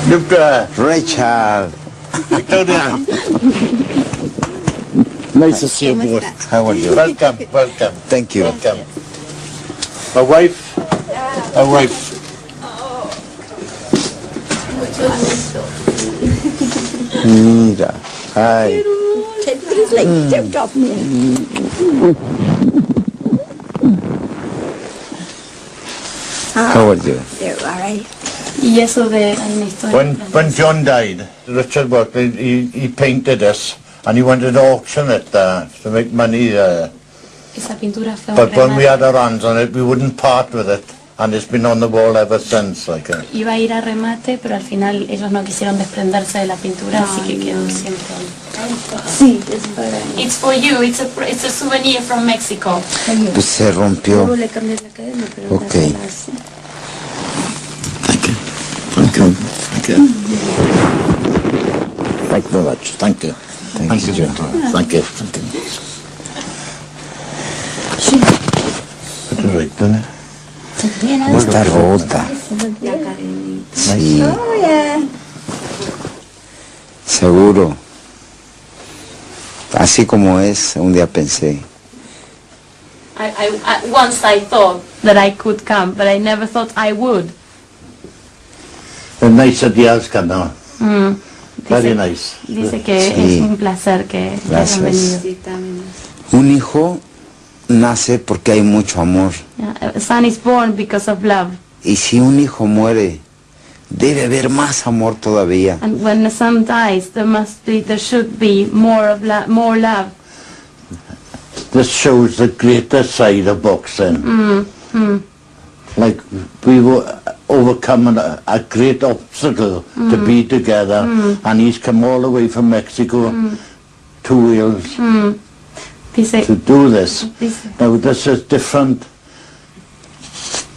Rachel. Victoria. Nice to see you both. How are you? Welcome, welcome. Thank you. Welcome. My wife. My wife. Mira. Hi. How are you? Y eso de hay una historia. When John died, Richard worked, he painted this and he wanted to auction it to make money. Esa pintura fue But when we had our hands on it, we wouldn't part with it. And it's been on the wall ever since. Iba a ir a remate, pero al final ellos no quisieron desprenderse de la pintura, así que quedó siempre ahí. Sí, es para... It's for you. It's a souvenir from Mexico. Pues se rompió. Luego le cambié la cadena, pero Ok. así. Thank you. Thank you. Thank you very much. Thank you. Thank you, John. Thank you. Thank you. Right, doesn't it? Está rota. La cadenita. Sí. Oh, yeah. Seguro. Así como es, un día pensé. Once I thought that I could come, but I never thought I would. The nice ideas come now. Very nice. Dice que Sí. es un placer que hayan Gracias. venido. Sí, también. Un hijo nace porque hay mucho amor. Yeah, a son is born because of love. Y si un hijo muere, debe haber más amor todavía. And when a son dies, there should be more love. This shows the greater side of boxing. Like we were overcoming a great obstacle to be together, and he's come all the way from Mexico, 2 wheels, Dice, to do this. Now this is different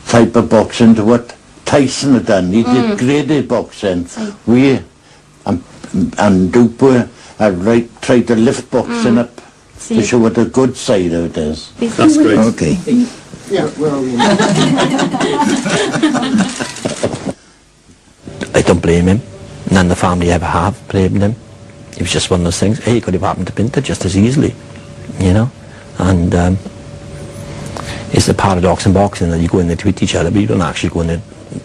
type of boxing to what Tyson had done. He did graded boxing. We and Duper tried to lift boxing up to show what the good side of it is. That's great. Okay. Yeah, where are we now? I don't blame him. None of the family ever have blamed him. It was just one of those things. Hey, it could have happened to Pinter just as easily, you know. And it's the paradox in boxing that you go in there to hit each other, but you don't actually go in there,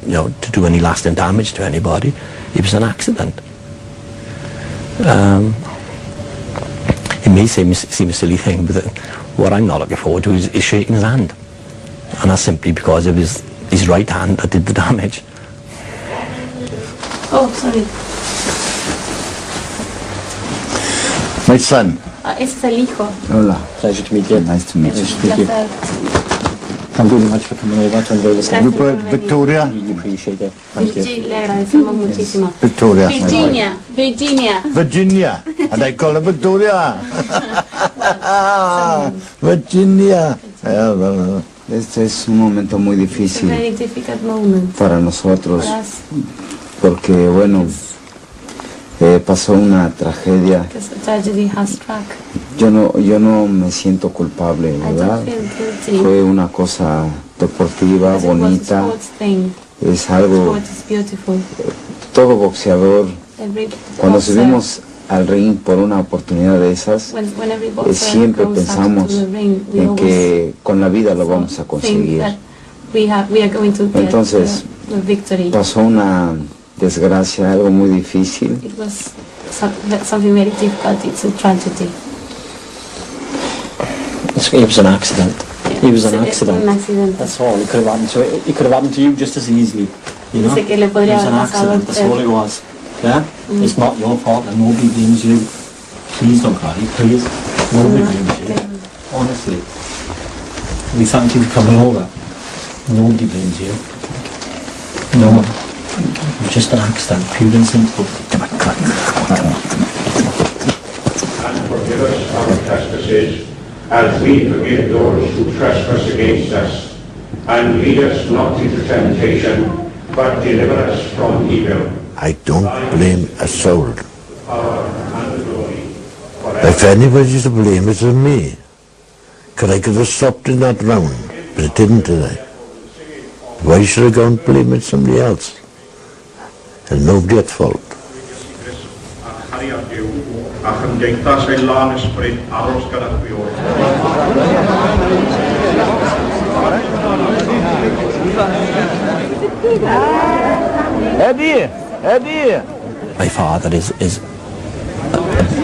you know, to do any lasting damage to anybody. It was an accident. It may seem a silly thing, but what I'm not looking forward to is shaking his hand. And that's simply because of his right hand that did the damage. oh, sorry. My son. Ese es el hijo. Hola. Pleasure to meet you. Nice to meet you. Thank you. Placer. Thank you very much for coming over to enjoy this. Gracias por Rupert, venir. Victoria. Really appreciate it. Thank you. Le agradecemos muchísimo. Victoria. Virginia. Virginia. And I call her Victoria. Virginia. Yeah, well, Este es un momento muy It's a difícil very difficult moment para nosotros, for us porque bueno, pasó una tragedia. because a tragedy has struck. Yo no me siento culpable, I ¿verdad? don't feel guilty. Fue una cosa deportiva, Because it was a bonita, sports thing. es algo, Sport is beautiful. todo boxeador, Every cuando boxer, subimos al ring por una oportunidad de esas, when every boxer siempre goes out pensamos to the ring, we en always que con la vida lo vamos a think conseguir. that we are going to get Entonces, the victory. Pasó una desgracia, algo muy difícil. It was something very difficult. It's a tragedy. It was an accident. Yeah. It was an It's accident. un accidente. That's all. It could have happened to it. It could have happened to you just as easily. You know? Dice que le It podría was an haber pasado accident. That's all it was. Yeah? It's not your fault and nobody blames you. Please don't cry, please. Nobody blames you. Honestly. We thank you for coming over. Nobody blames you. No one. It was just an accident, pure and simple. Come on, come on. And forgive us our trespasses, as we forgive those who trespass against us. And lead us not into temptation, but deliver us from evil. I don't blame a soul. Power and the glory forever. If anybody's to blame, it's me. Because I could have stopped in that round, but it didn't, did I? Why should I go and blame it somebody else? There's nobody at fault. My father is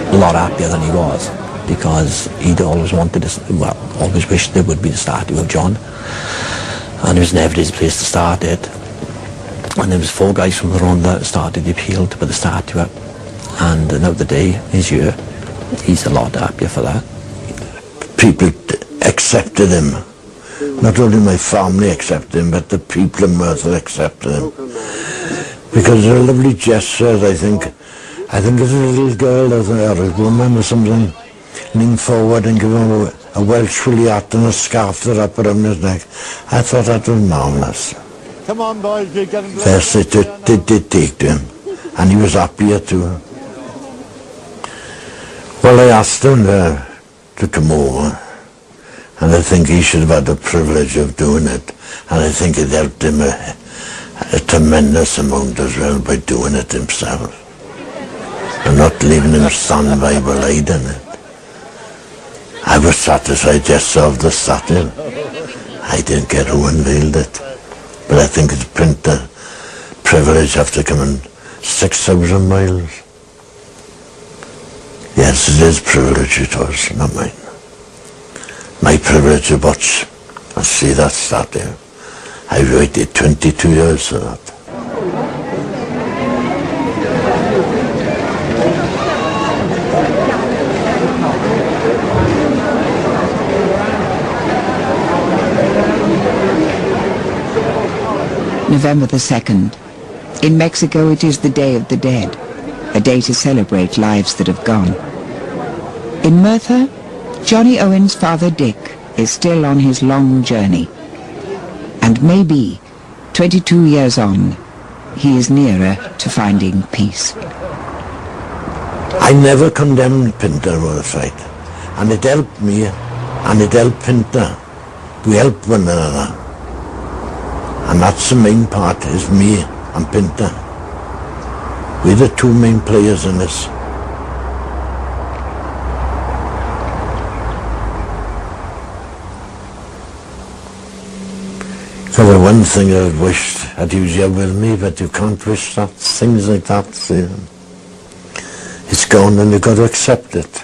a lot happier than he was, because he'd always wanted to, well, always wished there would be the statue of John, and there was never his place to start it. And there was 4 guys from the round that started the appeal to put the statue up, and now the day is here. He's a lot happier for that. People accepted him. Not only my family accepted him, but the people in Merthyr accepted him. Because they're a lovely gesture, I think. I think as a little girl or a woman or something, lean forward and give him a Welsh woolly hat and a scarf that up around his neck. I thought that was marvellous. Come on, boys, we're getting ready. First they did take to him, and he was happier too. Well, I asked him to come over, and I think he should have had the privilege of doing it, and I think it helped him a tremendous amount as well by doing it himself, and not leaving him stand by while I done it. I was satisfied just of the statue. I didn't care who unveiled it. But I think it's printer privilege after coming 6,000 miles. Yes, it is privilege it was, not mine. My privilege to watch and see that statue. I waited 22 years for that. November the 2nd. In Mexico it is the Day of the Dead, a day to celebrate lives that have gone. In Merthyr, Johnny Owen's father Dick is still on his long journey. And maybe, 22 years on, he is nearer to finding peace. I never condemned Pinter with a fight, and it helped me, and it helped Pinter. We helped one another. And that's the main part, is me and Pinter. We're the 2 main players in this. So the one thing I wished that he was here with me, but you can't wish that, things like that. It's gone and you've got to accept it.